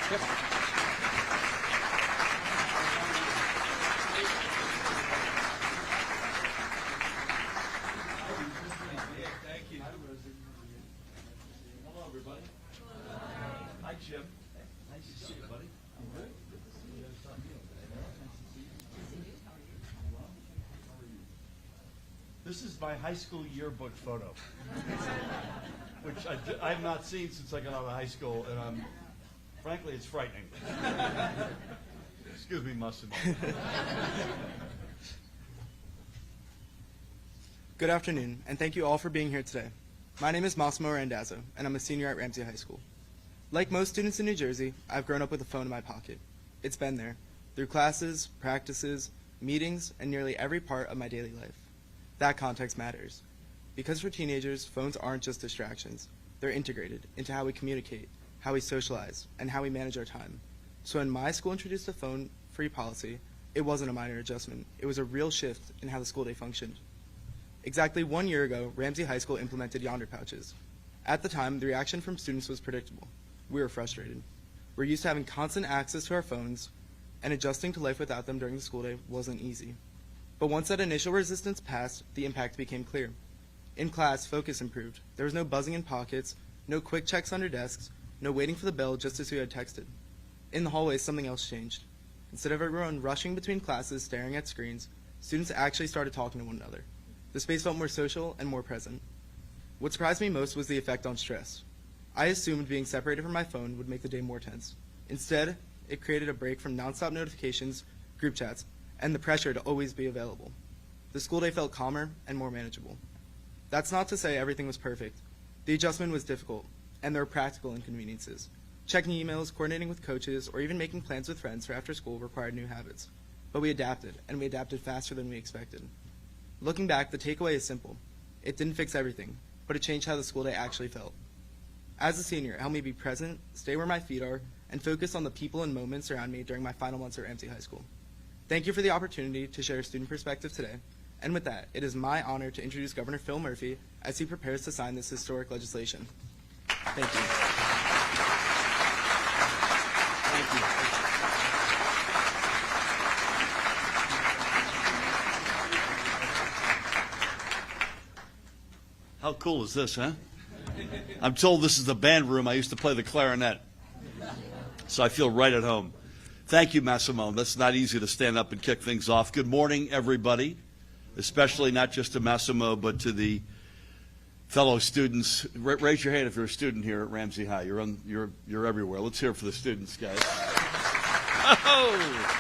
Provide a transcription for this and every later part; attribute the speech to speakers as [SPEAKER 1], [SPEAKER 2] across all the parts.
[SPEAKER 1] Thank you. Hello, everybody. Hi, Jim. Nice to see you, buddy. I'm good. Good to see you. Nice to see you. How are you? This is my high school yearbook photo, which I have not seen since I got out of high school, and frankly, it's frightening. Excuse me, Massimo.
[SPEAKER 2] Good afternoon, and thank you all for being here today. My name is Massimo Randazzo, and I'm a senior at Ramsey High School. Like most students in New Jersey, I've grown up with a phone in my pocket. It's been there, through classes, practices, meetings, and nearly every part of my daily life. That context matters. Because for teenagers, phones aren't just distractions. They're integrated into how we communicate, how we socialize, and how we manage our time. So when my school introduced a phone-free policy, it wasn't a minor adjustment. It was a real shift in how the school day functioned. Exactly 1 year ago, Ramsey High School implemented Yonder pouches. At the time, the reaction from students was predictable. We were frustrated. We're used to having constant access to our phones, and adjusting to life without them during the school day wasn't easy. But once that initial resistance passed, the impact became clear. In class, focus improved. There was no buzzing in pockets, no quick checks under desks, no waiting for the bell just to see who had texted. In the hallways, something else changed. Instead of everyone rushing between classes staring at screens, students actually started talking to one another. The space felt more social and more present. What surprised me most was the effect on stress. I assumed being separated from my phone would make the day more tense. Instead, it created a break from nonstop notifications, group chats, and the pressure to always be available. The school day felt calmer and more manageable. That's not to say everything was perfect. The adjustment was difficult, and there were practical inconveniences. Checking emails, coordinating with coaches, or even making plans with friends for after school required new habits. But we adapted, and we adapted faster than we expected. Looking back, the takeaway is simple. It didn't fix everything, but it changed how the school day actually felt. As a senior, it helped me be present, stay where my feet are, and focus on the people and moments around me during my final months at Ramsey High School. Thank you for the opportunity to share a student perspective today. And with that, it is my honor to introduce Governor Phil Murphy as he prepares to sign this historic legislation. Thank you.
[SPEAKER 1] Thank you. How cool is this, huh? I'm told this is the band room. I used to play the clarinet, so I feel right at home. Thank you, Massimo. That's not easy to stand up and kick things off. Good morning, everybody, especially not just to Massimo, but to the fellow students. Raise your hand if you're a student here at Ramsey High. You're everywhere. Let's hear it for the students, guys. Oh!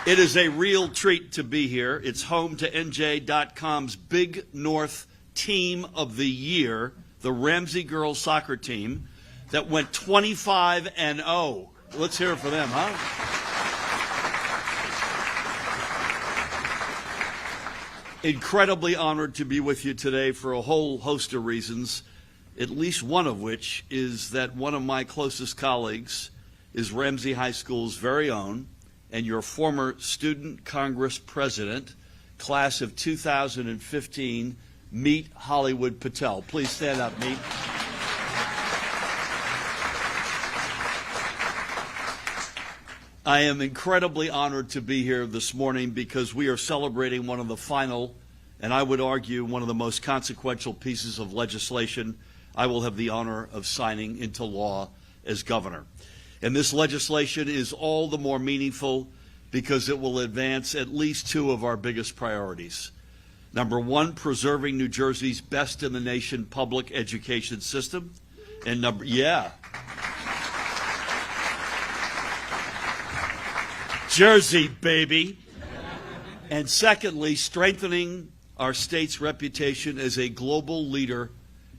[SPEAKER 1] It is a real treat to be here. It's home to NJ.com's Big North Team of the Year, the Ramsey girls soccer team that went 25-0. Let's hear it for them, huh? Incredibly honored to be with you today for a whole host of reasons, at least one of which is that one of my closest colleagues is Ramsey High School's very own and your former Student Congress President, class of 2015, Meet Hollywood Patel. Please stand up, Meet. I am incredibly honored to be here this morning because we are celebrating one of the final, and I would argue one of the most consequential pieces of legislation I will have the honor of signing into law as governor. And this legislation is all the more meaningful because it will advance at least two of our biggest priorities. Number one, preserving New Jersey's best in the nation public education system. And Jersey, baby. And secondly, strengthening our state's reputation as a global leader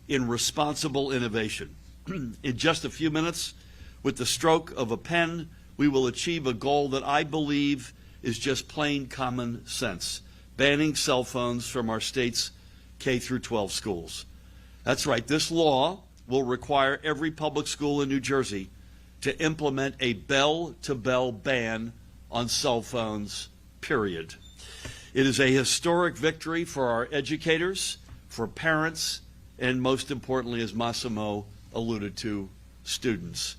[SPEAKER 1] in responsible innovation. In just a few minutes, with the stroke of a pen, we will achieve a goal that I believe is just plain common sense, banning cell phones from our state's K-12 schools. That's right, this law will require every public school in New Jersey to implement a bell-to-bell ban on cell phones, period. It is a historic victory for our educators, for parents, and most importantly, as Massimo alluded to, students.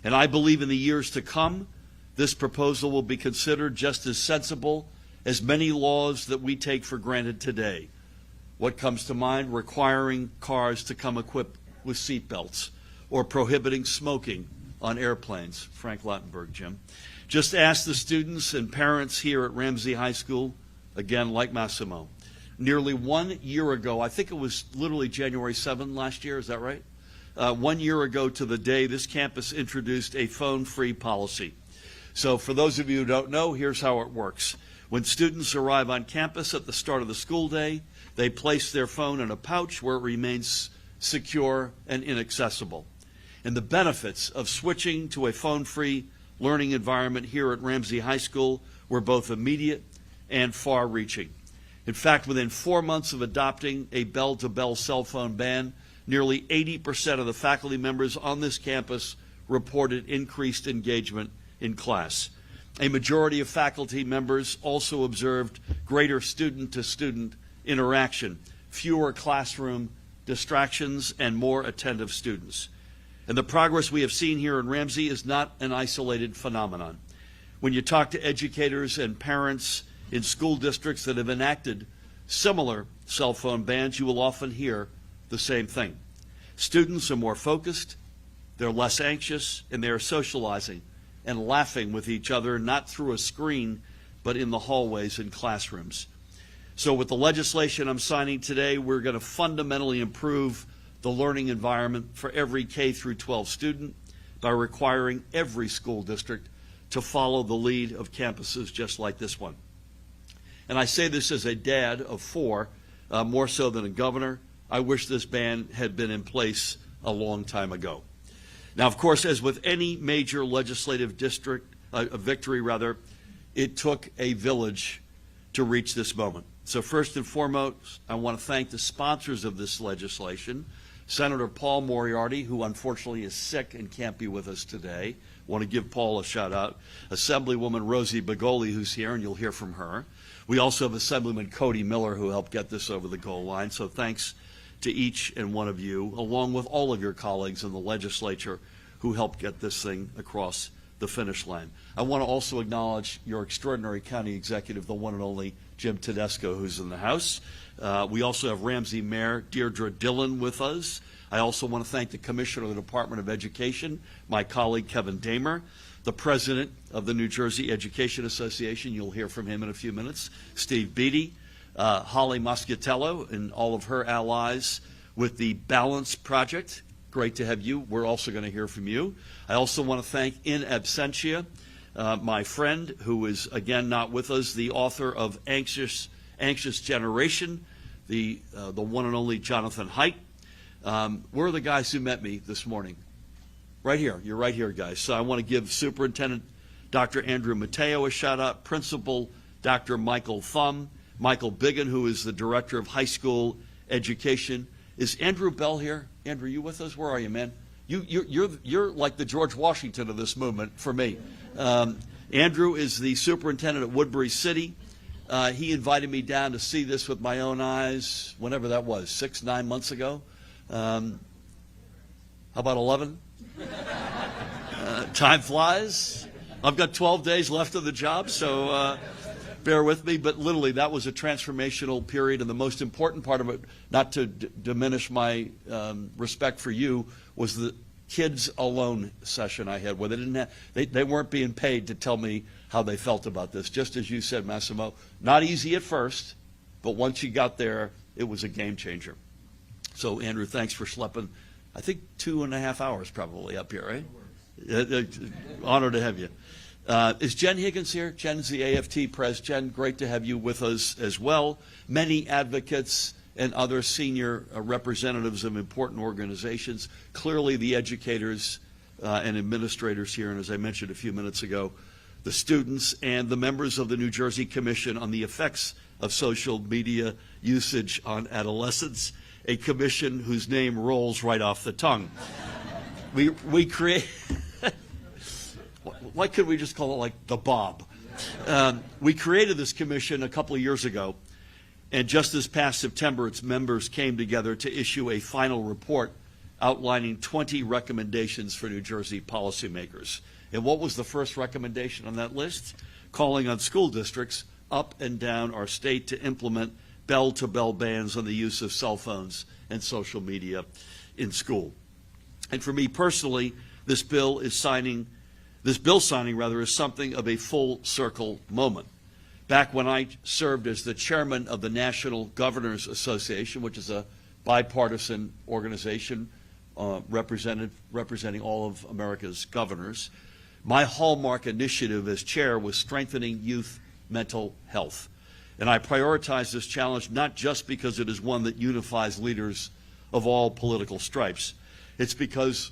[SPEAKER 1] And I believe in the years to come, this proposal will be considered just as sensible as many laws that we take for granted today. What comes to mind? Requiring cars to come equipped with seat belts or prohibiting smoking on airplanes. Frank Lautenberg, Jim. Just ask the students and parents here at Ramsey High School, again, like Massimo. Nearly 1 year ago, I think it was literally January 7 last year, is that right? 1 year ago to the day, this campus introduced a phone-free policy. So for those of you who don't know, here's how it works. When students arrive on campus at the start of the school day, they place their phone in a pouch where it remains secure and inaccessible. And the benefits of switching to a phone-free learning environment here at Ramsey High School were both immediate and far-reaching. In fact, within 4 months of adopting a bell-to-bell cell phone ban, nearly 80% of the faculty members on this campus reported increased engagement in class. A majority of faculty members also observed greater student-to-student interaction, fewer classroom distractions, and more attentive students. And the progress we have seen here in Ramsey is not an isolated phenomenon. When you talk to educators and parents in school districts that have enacted similar cell phone bans, you will often hear the same thing. Students are more focused, they're less anxious, and they are socializing and laughing with each other, not through a screen, but in the hallways and classrooms. So with the legislation I'm signing today, we're going to fundamentally improve the learning environment for every K through 12 student by requiring every school district to follow the lead of campuses just like this one. And I say this as a dad of 4, more so than a governor. I wish this ban had been in place a long time ago. Now, of course, as with any major legislative victory, it took a village to reach this moment. So first and foremost, I want to thank the sponsors of this legislation, Senator Paul Moriarty, who unfortunately is sick and can't be with us today. I want to give Paul a shout out. Assemblywoman Rosie Begoli, who's here, and you'll hear from her. We also have Assemblyman Cody Miller, who helped get this over the goal line. So thanks to each and one of you, along with all of your colleagues in the legislature who helped get this thing across the finish line. I want to also acknowledge your extraordinary county executive, the one and only Jim Tedesco, who's in the House. We also have Ramsey Mayor Deirdre Dillon with us. I also want to thank the Commissioner of the Department of Education, my colleague Kevin Damer, the President of the New Jersey Education Association, you'll hear from him in a few minutes, Steve Beatty, Holly Moscatello, and all of her allies with the Balance Project. Great to have you. We're also going to hear from you. I also want to thank in absentia my friend, who is again not with us, the author of Anxious Generation, the one and only Jonathan Haidt. Where are the guys who met me this morning? Right here. You're right here, guys. So I want to give Superintendent Dr. Andrew Mateo a shout out, Principal Dr. Michael Thumb, Michael Biggin, who is the Director of High School Education. Is Andrew Bell here? Andrew, you with us? Where are you, man? You're like the George Washington of this movement for me. Andrew is the superintendent at Woodbury City. He invited me down to see this with my own eyes, whenever that was, 6-9 months ago. How about 11? Time flies. I've got 12 days left of the job, so bear with me. But literally, that was a transformational period, and the most important part of it, not to diminish my respect for you, was the kids alone session I had where they weren't being paid to tell me how they felt about this. Just as you said, Massimo, not easy at first, but once you got there, it was a game changer. So, Andrew, thanks for schlepping, I think 2.5 hours probably up here, right? Honor to have you. Is Jen Higgins here? Jen's the AFT pres. Jen, great to have you with us as well. Many advocates and other senior representatives of important organizations. Clearly the educators and administrators here, and as I mentioned a few minutes ago, the students and the members of the New Jersey Commission on the Effects of Social Media Usage on Adolescents, a commission whose name rolls right off the tongue. We create, why couldn't we just call it like the Bob? We created this commission a couple of years ago, and just this past September, its members came together to issue a final report outlining 20 recommendations for New Jersey policymakers. And what was the first recommendation on that list? Calling on school districts up and down our state to implement bell-to-bell bans on the use of cell phones and social media in school. And for me personally, this bill signing is something of a full circle moment. Back when I served as the chairman of the National Governors Association, which is a bipartisan organization representing all of America's governors, my hallmark initiative as chair was strengthening youth mental health. And I prioritize this challenge not just because it is one that unifies leaders of all political stripes. It's because,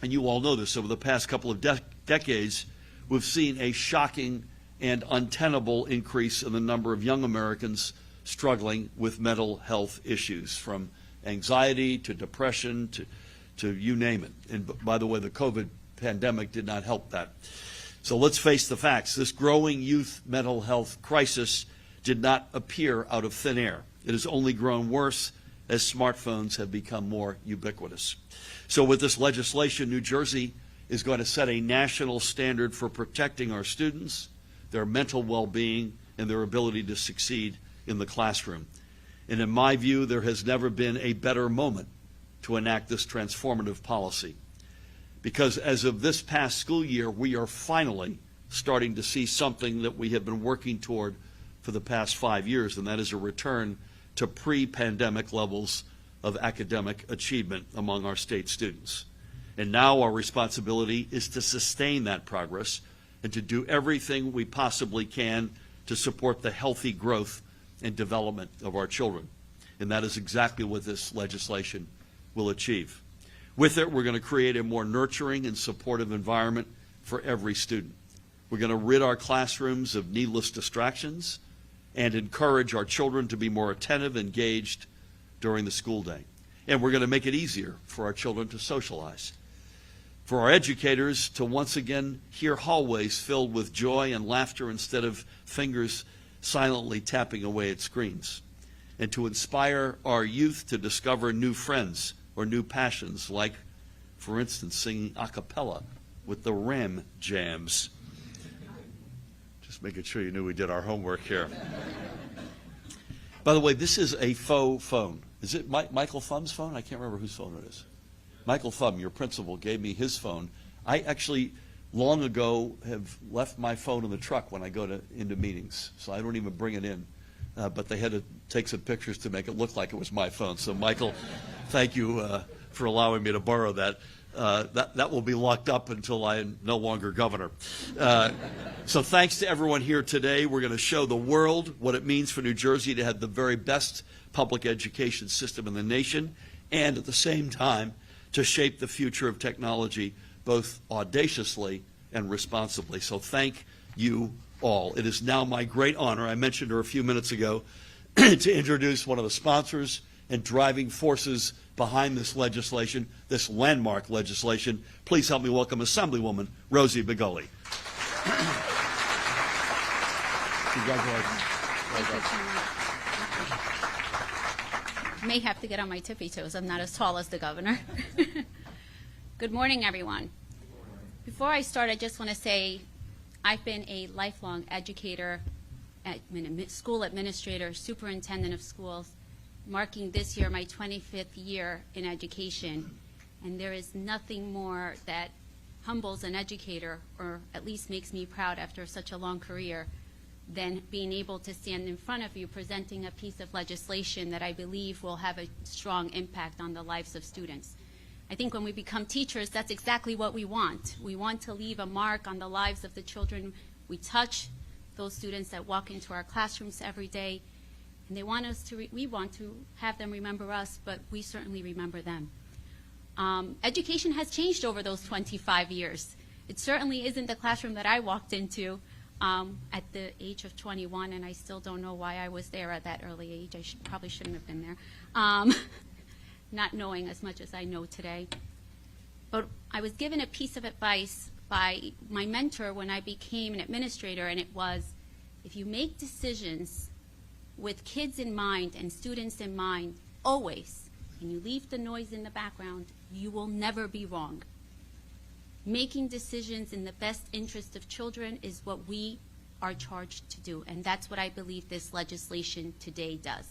[SPEAKER 1] and you all know this, over the past couple of decades, we've seen a shocking and untenable increase in the number of young Americans struggling with mental health issues, from anxiety to depression to you name it. And by the way, the COVID pandemic did not help that. So let's face the facts. This growing youth mental health crisis did not appear out of thin air. It has only grown worse as smartphones have become more ubiquitous. So with this legislation, New Jersey is going to set a national standard for protecting our students, their mental well-being, and their ability to succeed in the classroom. And in my view, there has never been a better moment to enact this transformative policy. Because as of this past school year, we are finally starting to see something that we have been working toward for the past 5 years, and that is a return to pre-pandemic levels of academic achievement among our state students. And now our responsibility is to sustain that progress and to do everything we possibly can to support the healthy growth and development of our children. And that is exactly what this legislation will achieve. With it, we're going to create a more nurturing and supportive environment for every student. We're going to rid our classrooms of needless distractions and encourage our children to be more attentive and engaged during the school day. And we're going to make it easier for our children to socialize. For our educators to once again hear hallways filled with joy and laughter instead of fingers silently tapping away at screens. And to inspire our youth to discover new friends or new passions, like, for instance, singing a cappella with the Ram Jams. Just making sure you knew we did our homework here. By the way, this is a faux phone. Is it Michael Thumb's phone? I can't remember whose phone it is. Michael Thumb, your principal, gave me his phone. I actually, long ago, have left my phone in the truck when I go into meetings, so I don't even bring it in. But they had to take some pictures to make it look like it was my phone. So, Michael, thank you for allowing me to borrow that. That will be locked up until I am no longer governor. So thanks to everyone here today. We're going to show the world what it means for New Jersey to have the very best public education system in the nation, and at the same time to shape the future of technology both audaciously and responsibly. So thank you all. It is now my great honor, I mentioned her a few minutes ago, to introduce one of the sponsors and driving forces behind this legislation, this landmark legislation. Please help me welcome Assemblywoman Rosie Begoli. Congratulations.
[SPEAKER 3] May have to get on my tippy toes. I'm not as tall as the governor. Good morning, everyone. Before I start, I just want to say I've been a lifelong educator, school administrator, superintendent of schools, marking this year my 25th year in education. And there is nothing more that humbles an educator, or at least makes me proud after such a long career, than being able to stand in front of you presenting a piece of legislation that I believe will have a strong impact on the lives of students. I think when we become teachers, that's exactly what we want. We want to leave a mark on the lives of the children we touch, those students that walk into our classrooms every day, and they want us to we want to have them remember us, but we certainly remember them. Education has changed over those 25 years. It certainly isn't the classroom that I walked into at the age of 21, and I still don't know why I was there at that early age. I probably shouldn't have been there, not knowing as much as I know today. But I was given a piece of advice by my mentor when I became an administrator, and it was, if you make decisions with kids in mind and students in mind, always, and you leave the noise in the background, you will never be wrong. Making decisions in the best interest of children is what we are charged to do, and that's what I believe this legislation today does.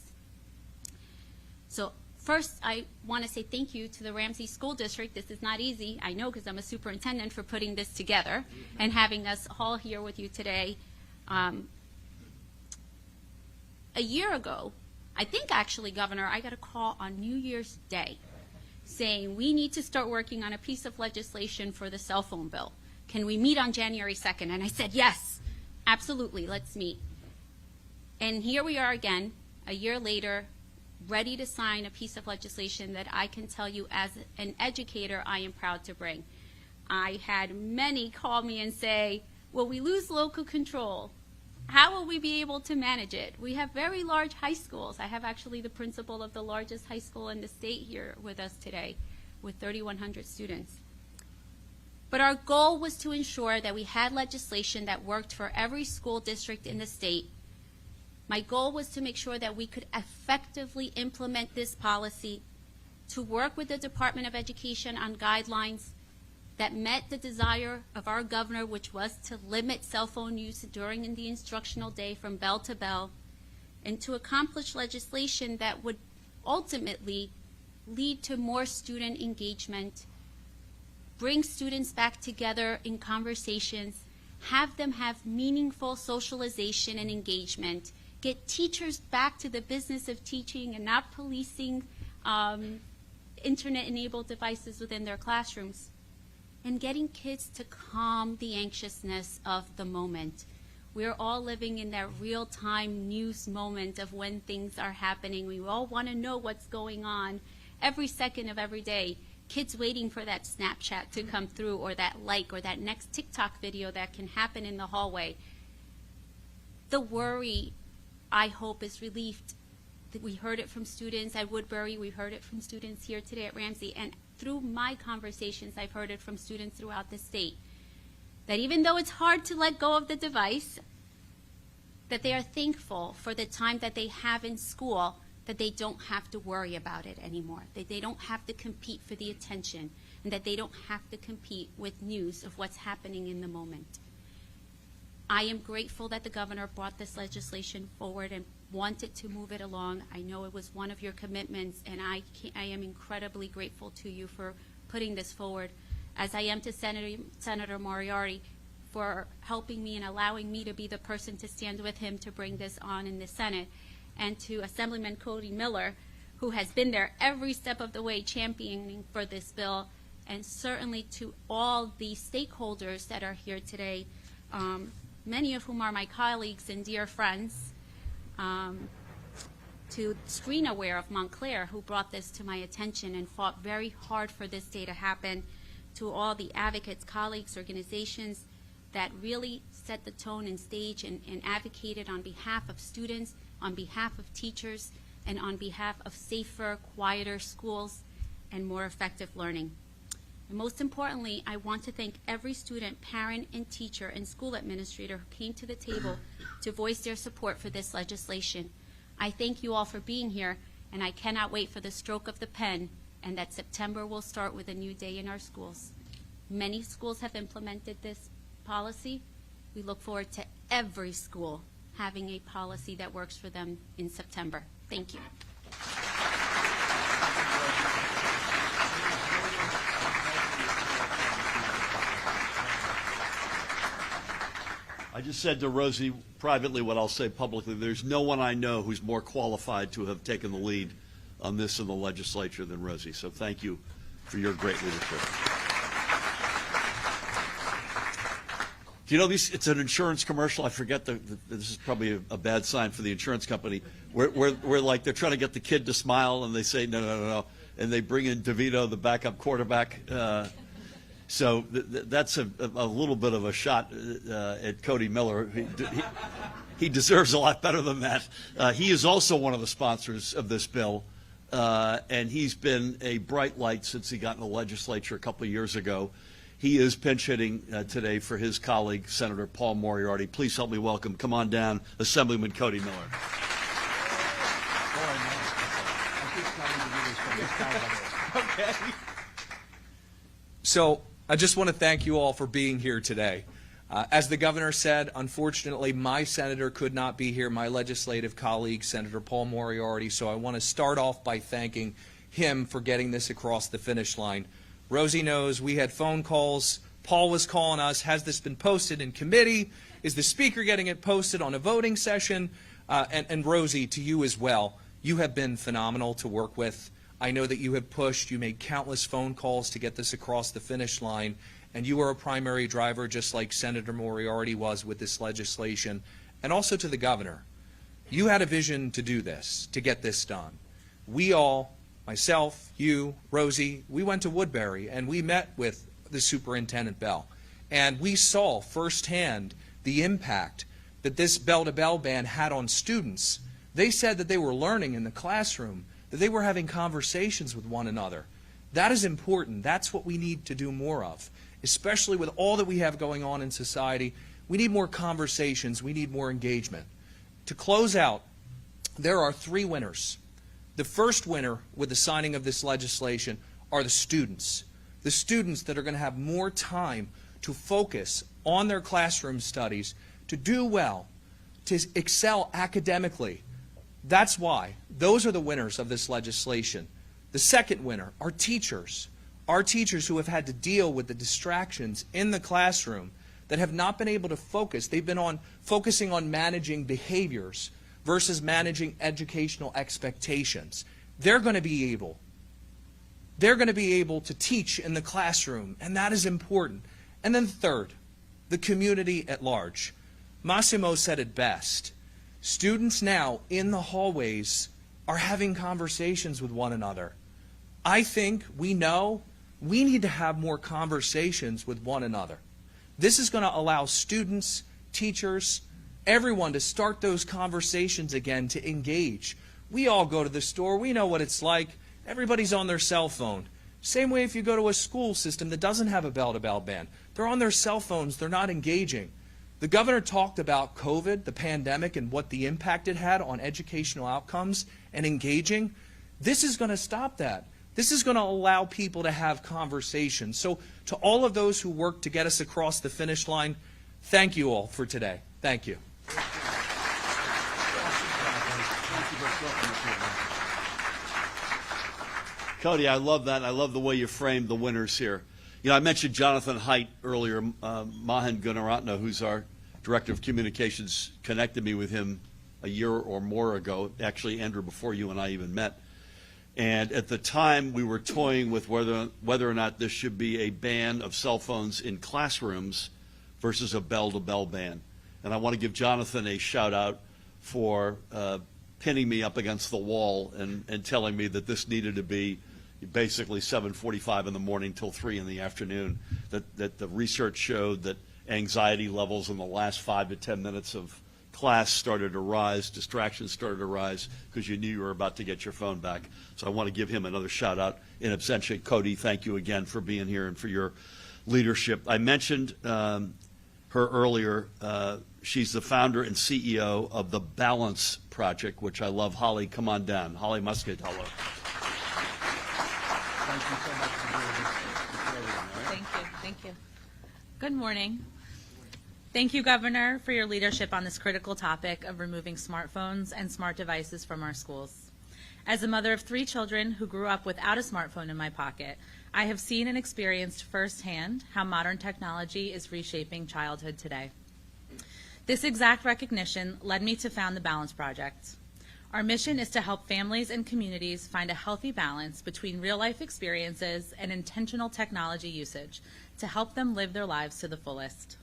[SPEAKER 3] So first, I want to say thank you to the Ramsey School District. This is not easy, I know, because I'm a superintendent, for putting this together and having us all here with you today. A year ago, I think actually, Governor, I got a call on New Year's Day saying we need to start working on a piece of legislation for the cell phone bill. Can we meet on January 2nd? And I said, yes, absolutely, let's meet. And here we are again, a year later, ready to sign a piece of legislation that I can tell you as an educator I am proud to bring. I had many call me and say, will we lose local control? How will we be able to manage it? We have very large high schools. I have actually the principal of the largest high school in the state here with us today with 3,100 students. But our goal was to ensure that we had legislation that worked for every school district in the state. My goal was to make sure that we could effectively implement this policy, to work with the Department of Education on guidelines that met the desire of our governor, which was to limit cell phone use during the instructional day from bell to bell, and to accomplish legislation that would ultimately lead to more student engagement, bring students back together in conversations, have them have meaningful socialization and engagement, get teachers back to the business of teaching and not policing internet-enabled devices within their classrooms, and getting kids to calm the anxiousness of the moment. We're all living in that real-time news moment of when things are happening. We all want to know what's going on every second of every day. Kids waiting for that Snapchat to come through, or that like, or that next TikTok video that can happen in the hallway. The worry, I hope, is relieved. We heard it from students at Woodbury. We heard it from students here today at Ramsey. And through my conversations, I've heard it from students throughout the state, that even though it's hard to let go of the device, that they are thankful for the time that they have in school, that they don't have to worry about it anymore, that they don't have to compete for the attention, and that they don't have to compete with news of what's happening in the moment. I am grateful that the governor brought this legislation forward and wanted to move it along. I know it was one of your commitments, and I am incredibly grateful to you for putting this forward, as I am to Senator Moriarty for helping me and allowing me to be the person to stand with him to bring this on in the Senate, and to Assemblyman Cody Miller, who has been there every step of the way championing for this bill, and certainly to all the stakeholders that are here today, many of whom are my colleagues and dear friends, to Screen Aware of Montclair, who brought this to my attention and fought very hard for this day to happen, to all the advocates, colleagues, organizations that really set the tone and stage and advocated on behalf of students, on behalf of teachers, and on behalf of safer, quieter schools and more effective learning. And most importantly, I want to thank every student, parent, and teacher and school administrator who came to the table to voice their support for this legislation. I thank you all for being here, and I cannot wait for the stroke of the pen, and that September will start with a new day in our schools. Many schools have implemented this policy. We look forward to every school having a policy that works for them in September. Thank you.
[SPEAKER 1] I just said to Rosie privately what I'll say publicly. There's no one I know who's more qualified to have taken the lead on this in the legislature than Rosie. So thank you for your great leadership. Do you know it's an insurance commercial? I forget this is probably a bad sign for the insurance company. Where like they're trying to get the kid to smile, and they say no, and they bring in DeVito, the backup quarterback. So that's a little bit of a shot at Cody Miller. He deserves a lot better than that. He is also one of the sponsors of this bill, and he's been a bright light since he got in the legislature a couple of years ago. He is pinch hitting today for his colleague, Senator Paul Moriarty. Please help me welcome, come on down, Assemblyman Cody Miller.
[SPEAKER 4] Okay. So I just want to thank you all for being here today. As the governor said, unfortunately, my senator could not be here, my legislative colleague, Senator Paul Moriarty, so I want to start off by thanking him for getting this across the finish line. Rosie knows we had phone calls. Paul was calling us, has this been posted in committee? Is the speaker getting it posted on a voting session? And Rosie, to you as well, you have been phenomenal to work with. I know that you have pushed, you made countless phone calls to get this across the finish line, and you are a primary driver just like Senator Moriarty was with this legislation, and also to the governor. You had a vision to do this, to get this done. We all, myself, you, Rosie, we went to Woodbury and we met with the Superintendent Bell, and we saw firsthand the impact that this bell-to-bell ban had on students. They said that they were learning in the classroom, that they were having conversations with one another. That is important. That's what we need to do more of, especially with all that we have going on in society. We need more conversations. We need more engagement. To close out, there are 3 winners. The first winner with the signing of this legislation are the students that are going to have more time to focus on their classroom studies, to do well, to excel academically. That's why those are the winners of this legislation. The second winner are teachers who have had to deal with the distractions in the classroom, that have not been able to focus. They've been focusing on managing behaviors versus managing educational expectations. They're going to be able to teach in the classroom, and that is important. And then third, the community at large. Massimo said it best. Students now in the hallways are having conversations with one another. I think we know we need to have more conversations with one another. This is going to allow students, teachers, everyone to start those conversations again, to engage. We all go to the store. We know what it's like. Everybody's on their cell phone. Same way if you go to a school system that doesn't have a bell-to-bell ban. They're on their cell phones. They're not engaging. The governor talked about COVID, the pandemic, and what the impact it had on educational outcomes and engaging. This is going to stop that. This is going to allow people to have conversations. So to all of those who worked to get us across the finish line, thank you all for today. Thank you.
[SPEAKER 1] Cody, I love that. I love the way you framed the winners here. You know, I mentioned Jonathan Haidt earlier. Mahan Gunaratna, who's our Director of Communications, connected me with him a year or more ago. Actually, Andrew, before you and I even met. And at the time, we were toying with whether or not this should be a ban of cell phones in classrooms versus a bell-to-bell ban. And I want to give Jonathan a shout-out for pinning me up against the wall and telling me that this needed to be basically 7:45 in the morning till 3 in the afternoon, that the research showed that anxiety levels in the last 5 to 10 minutes of class started to rise, distractions started to rise because you knew you were about to get your phone back. So I want to give him another shout out in absentia. Cody, thank you again for being here and for your leadership. I mentioned her earlier. She's the founder and CEO of the Balance Project, which I love. Holly, come on down. Holly Muscat, hello. Thank you so much for doing this.
[SPEAKER 5] Thank you. Good morning. Thank you, Governor, for your leadership on this critical topic of removing smartphones and smart devices from our schools. As a mother of 3 children who grew up without a smartphone in my pocket, I have seen and experienced firsthand how modern technology is reshaping childhood today. This exact recognition led me to found the Balance Project. Our mission is to help families and communities find a healthy balance between real-life experiences and intentional technology usage to help them live their lives to the fullest.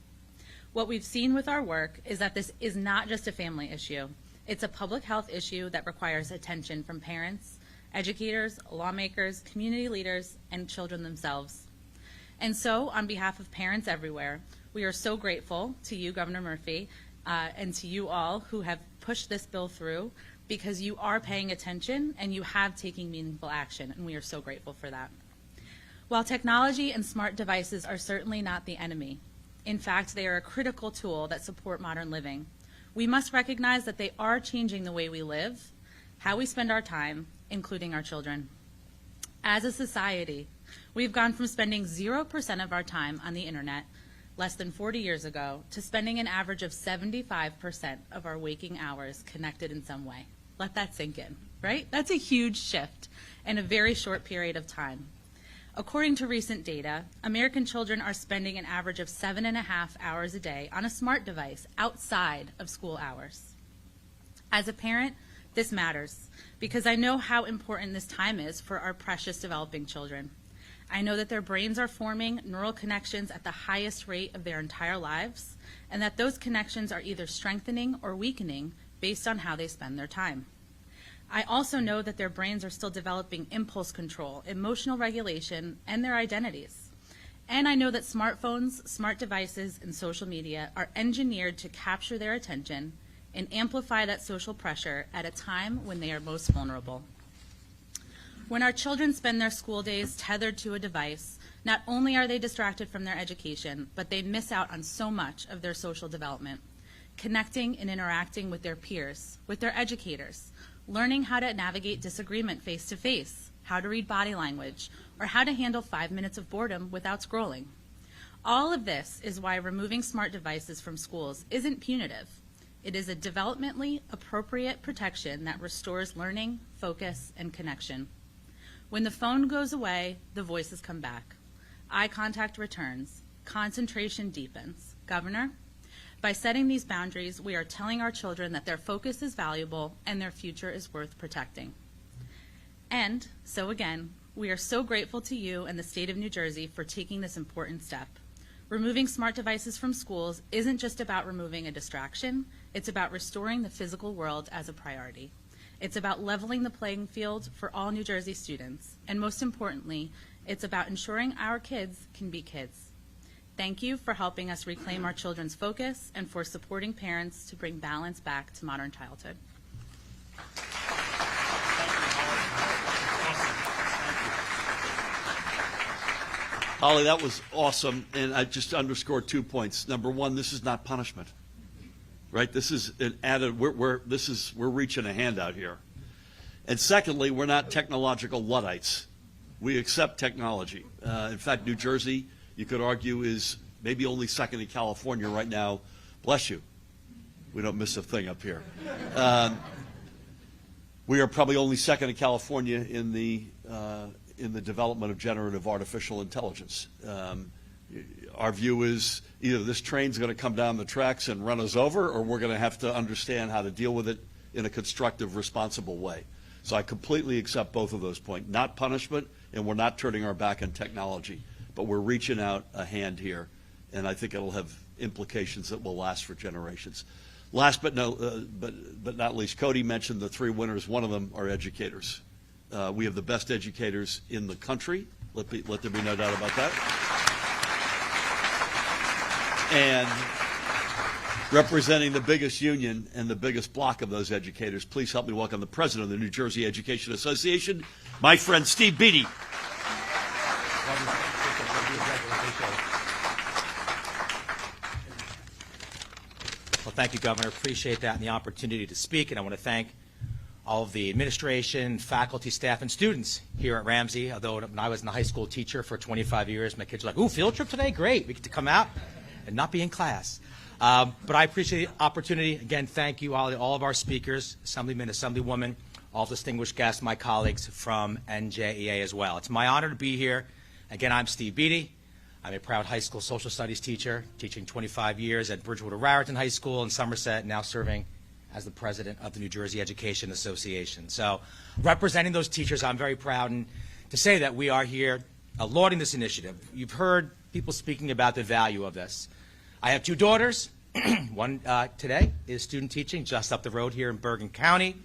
[SPEAKER 5] What we've seen with our work is that this is not just a family issue. It's a public health issue that requires attention from parents, educators, lawmakers, community leaders, and children themselves. And so, on behalf of parents everywhere, we are so grateful to you, Governor Murphy, and to you all who have pushed this bill through, because you are paying attention and you have taken meaningful action, and we are so grateful for that. While technology and smart devices are certainly not the enemy, in fact, they are a critical tool that support modern living, we must recognize that they are changing the way we live, how we spend our time, including our children. As a society, we've gone from spending 0% of our time on the internet less than 40 years ago to spending an average of 75% of our waking hours connected in some way. Let that sink in, right? That's a huge shift in a very short period of time. According to recent data, American children are spending an average of 7.5 hours a day on a smart device outside of school hours. As a parent, this matters because I know how important this time is for our precious developing children. I know that their brains are forming neural connections at the highest rate of their entire lives, and that those connections are either strengthening or weakening based on how they spend their time. I also know that their brains are still developing impulse control, emotional regulation, and their identities. And I know that smartphones, smart devices, and social media are engineered to capture their attention and amplify that social pressure at a time when they are most vulnerable. When our children spend their school days tethered to a device, not only are they distracted from their education, but they miss out on so much of their social development, connecting and interacting with their peers, with their educators, learning how to navigate disagreement face-to-face, how to read body language, or how to handle 5 minutes of boredom without scrolling. All of this is why removing smart devices from schools isn't punitive. It is a developmentally appropriate protection that restores learning, focus, and connection. When the phone goes away, the voices come back. Eye contact returns. Concentration deepens. Governor, by setting these boundaries, we are telling our children that their focus is valuable and their future is worth protecting. And so again, we are so grateful to you and the state of New Jersey for taking this important step. Removing smart devices from schools isn't just about removing a distraction, it's about restoring the physical world as a priority. It's about leveling the playing field for all New Jersey students. And most importantly, it's about ensuring our kids can be kids. Thank you for helping us reclaim our children's focus and for supporting parents to bring balance back to modern childhood.
[SPEAKER 1] Holly, that was awesome, and I just underscore 2 points. Number one, this is not punishment, right? This is an added. We're reaching a hand out here. And secondly, we're not technological Luddites. We accept technology. In fact, New Jersey, you could argue, is maybe only second to California right now. Bless you. We don't miss a thing up here. We are probably only second to California in the development of generative artificial intelligence. Our view is either this train's going to come down the tracks and run us over, or we're going to have to understand how to deal with it in a constructive, responsible way. So I completely accept both of those points. Not punishment, and we're not turning our back on technology, but we're reaching out a hand here, and I think it'll have implications that will last for generations. Last but not least, Cody mentioned the 3 winners. One of them are educators. We have the best educators in the country. Let there be no doubt about that. And representing the biggest union and the biggest block of those educators, please help me welcome the president of the New Jersey Education Association, my friend Steve Beattie.
[SPEAKER 6] Well, thank you, Governor. Appreciate that and the opportunity to speak. And I want to thank all of the administration, faculty, staff, and students here at Ramsey. Although when I was a high school teacher for 25 years, my kids were like, ooh, field trip today? Great. We get to come out and not be in class. But I appreciate the opportunity. Again, thank you, all of our speakers, Assemblyman, Assemblywoman, all distinguished guests, my colleagues from NJEA as well. It's my honor to be here. Again, I'm Steve Beattie. I'm a proud high school social studies teacher, teaching 25 years at Bridgewater-Raritan High School in Somerset, now serving as the president of the New Jersey Education Association. So representing those teachers, I'm very proud to say that we are here lauding this initiative. You've heard people speaking about the value of this. I have 2 daughters. One today is student teaching just up the road here in Bergen County.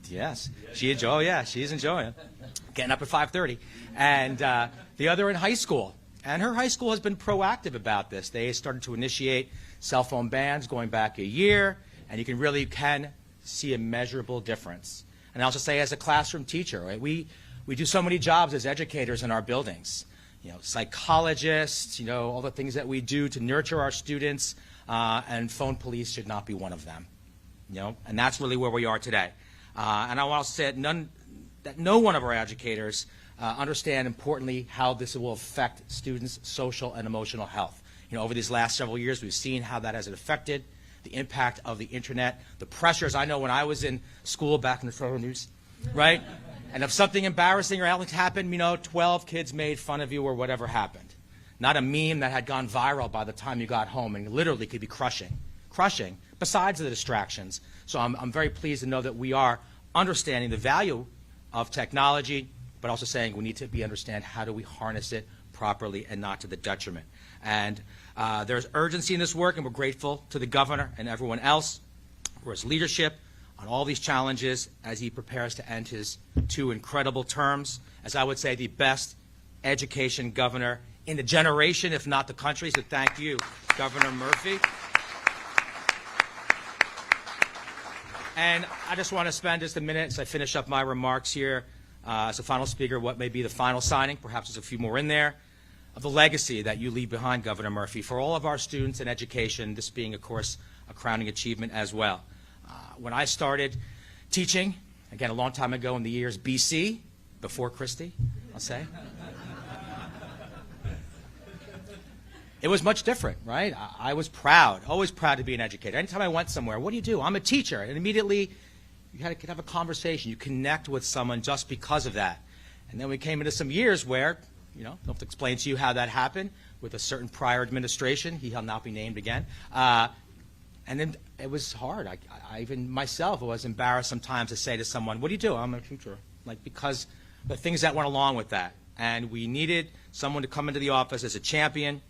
[SPEAKER 6] Yes, she's enjoying it. Getting up at 5:30. And the other in high school. And her high school has been proactive about this. They started to initiate cell phone bans going back a year, and you can see a measurable difference. And I'll just say, as a classroom teacher, right, we do so many jobs as educators in our buildings. Psychologists, all the things that we do to nurture our students, and phone police should not be one of them. And that's really where we are today. And I want to say that no one of our educators understand importantly how this will affect students' social and emotional health. You know, over these last several years, we've seen how that has affected the impact of the internet, the pressures. I know when I was in school back in the photo news, right? And if something embarrassing or else happened, you know, 12 kids made fun of you or whatever happened. Not a meme that had gone viral by the time you got home and literally could be crushing, besides the distractions. So I'm very pleased to know that we are understanding the value of technology, but also saying we need to understand how do we harness it properly and not to the detriment. And there's urgency in this work, and we're grateful to the governor and everyone else for his leadership on all these challenges as he prepares to end his 2 incredible terms, as I would say, the best education governor in the generation, if not the country. So thank you, Governor Murphy. And I just want to spend just a minute as I finish up my remarks here as a final speaker, what may be the final signing, perhaps there's a few more in there, of the legacy that you leave behind, Governor Murphy, for all of our students in education, this being, of course, a crowning achievement as well. When I started teaching, again, a long time ago in the years BC, before Christie, I'll say, it was much different, right? I was proud, always proud to be an educator. Anytime I went somewhere, what do you do? I'm a teacher. And immediately, you had to have a conversation. You connect with someone just because of that. And then we came into some years where, you know, I don't have to explain to you how that happened with a certain prior administration. He shall not be named again. And then it was hard. I even myself was embarrassed sometimes to say to someone, what do you do? I'm a teacher. Like, because the things that went along with that. And we needed someone to come into the office as a champion,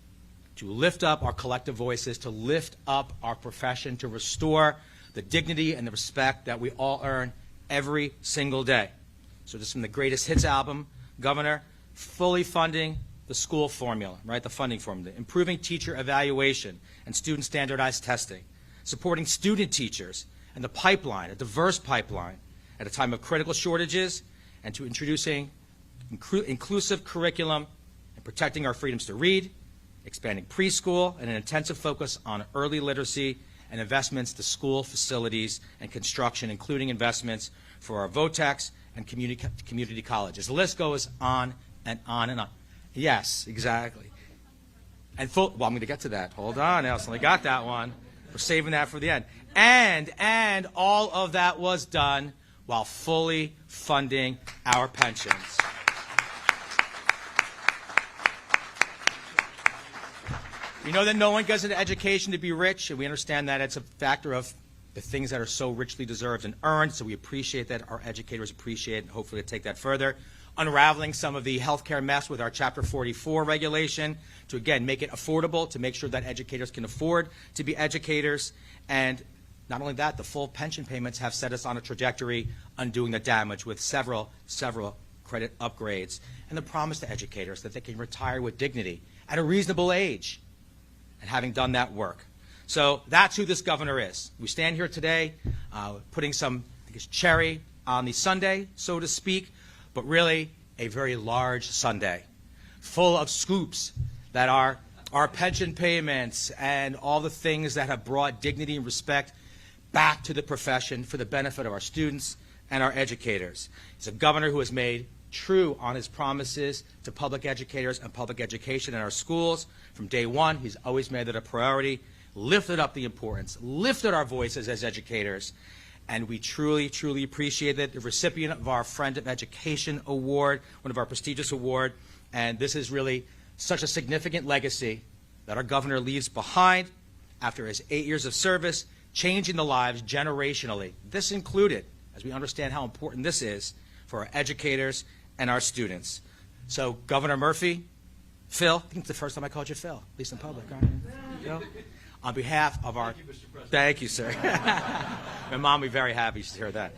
[SPEAKER 6] to lift up our collective voices, to lift up our profession, to restore the dignity and the respect that we all earn every single day. So just from the Greatest Hits album, Governor, fully funding the school formula, right, the funding formula, improving teacher evaluation and student standardized testing, supporting student teachers and the pipeline, a diverse pipeline, at a time of critical shortages, and to introducing inclusive curriculum and protecting our freedoms to read, expanding preschool, and an intensive focus on early literacy and investments to school facilities and construction, including investments for our VOTEX and community colleges. The list goes on and on and on. Yes, exactly. And well, I'm going to get to that. Hold on, Elson. I got that one. We're saving that for the end. And all of that was done while fully funding our pensions. We know that no one goes into education to be rich, and we understand that it's a factor of the things that are so richly deserved and earned, so we appreciate that. Our educators appreciate it, and hopefully take that further. Unraveling some of the healthcare mess with our Chapter 44 regulation to, again, make it affordable, to make sure that educators can afford to be educators. And not only that, the full pension payments have set us on a trajectory undoing the damage with several credit upgrades, and the promise to educators that they can retire with dignity at a reasonable age, and having done that work. So that's who this governor is. We stand here today putting some, I think it's cherry on the sundae, so to speak, but really a very large sundae full of scoops that are our pension payments and all the things that have brought dignity and respect back to the profession for the benefit of our students and our educators. He's a governor who has made true on his promises to public educators and public education in our schools. From day one, he's always made it a priority, lifted up the importance, lifted our voices as educators, and we truly, truly appreciate it. The recipient of our Friend of Education Award, one of our prestigious awards, and this is really such a significant legacy that our governor leaves behind after his 8 years of service, changing the lives generationally. This included, as we understand how important this is for our educators and our students. So, Governor Murphy, Phil, I think it's the first time I called you Phil, at least in public, aren't you? On behalf of our...
[SPEAKER 1] Thank you, Mr. President.
[SPEAKER 6] Thank you, sir. My mom will be very happy to hear that.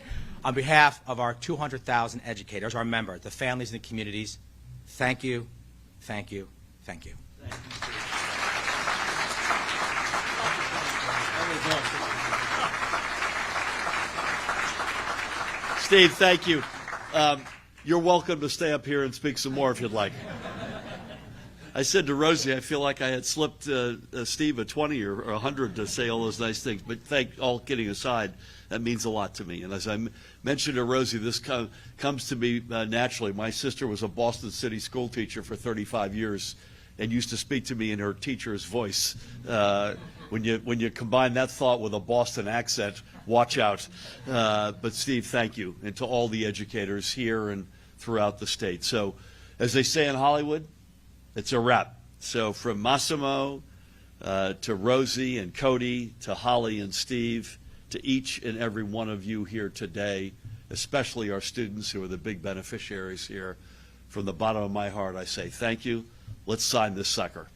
[SPEAKER 6] On behalf of our 200,000 educators, our members, the families and the communities, thank you, thank you, thank you.
[SPEAKER 1] Steve, thank you. You're welcome to stay up here and speak some more if you'd like. I said to Rosie, I feel like I had slipped Steve a 20 or 100 to say all those nice things. But all kidding aside, that means a lot to me. And as I mentioned to Rosie, this comes to me naturally. My sister was a Boston City school teacher for 35 years and used to speak to me in her teacher's voice. When you combine that thought with a Boston accent, watch out. But Steve, thank you, and to all the educators here and throughout the state. So, as they say in Hollywood, it's a wrap. So from Massimo to Rosie and Cody to Holly and Steve, to each and every one of you here today, especially our students who are the big beneficiaries here, from the bottom of my heart, I say thank you. Let's sign this sucker.